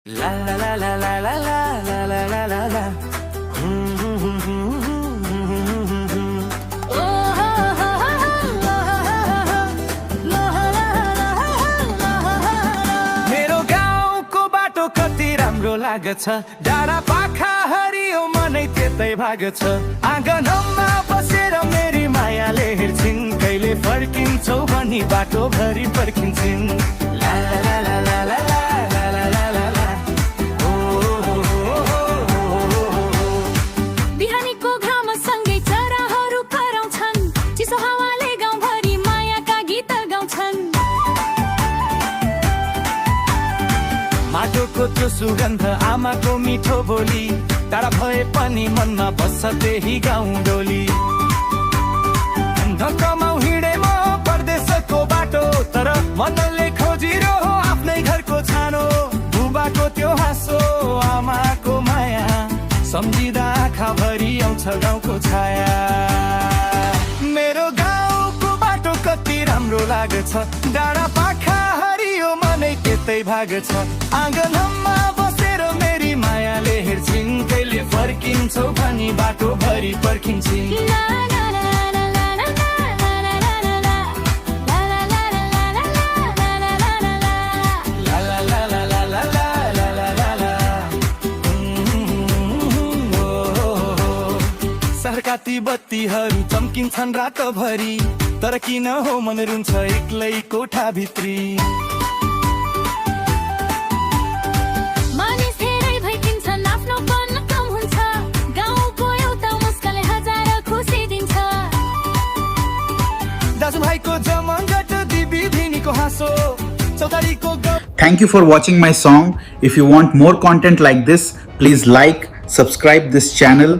La la la la la la la la la la la la. मेरो गाउँको बाटो कति राम्रो लाग्छ, डाँडा पाखा हरियो मनै त्यतै भाग्छ। आँगनमा बसेर मेरी मायाले हेर्छिन्, कहिले फर्किन्छौ भनी बाटो भरि पर्खिन्छन्। ला ला ला ला ला ला ला ला ला ला ला। बिहानीको घामसँगै चराहरू कराउँछन्, चिसो हावाले गाउँभरि मायाका गीत गाउँछन्। माटोको त्यो सुगन्ध, आमाको मिठो बोली, टाढा भए पनि मनमा बस्छ त्यही गाउँ डोली। धक्कामा हिँडे म परदेशको बाटो, तर मनले खोजिरहो आफ्नै घरको छानो। बुबाको त्यो हाँसो, आमाको माया, सम्झिँदा आँखाभरि आउँछ गाउँको छाया। मेरो गाउँको बाटो कति राम्रो लाग्छ, डाँडा पाखा हरियो मनै त्यतै भाग्छ। आँगनमा बसेर मेरी मायाले हेर्छिन्, कहिले फर्किन्छौ भनी बाटो भरि पर्खिन्छन्। ला ला ला ला ला ला ला ला ला ला ला। ला ला ला ला ला ला ला ला ला ला ला। ला ला ला ला ला ला ला ला ला ला। सहरका ती बत्तीहरू चम्किन्छन् रातभरि, तर किन हो मन रुन्छ एक्लै कोठाभित्री। मानिस धेरै भइदिन्छन्, आफ्नोपन कम हुन्छ, गाउँको एउटा मुस्कानले हजार खुसी दिन्छ। दाजुभाइको जमघट, दिदी भिनीको हाँसो, चौतारीको Thank you for watching my song. If you want more content like this, please like, subscribe this channel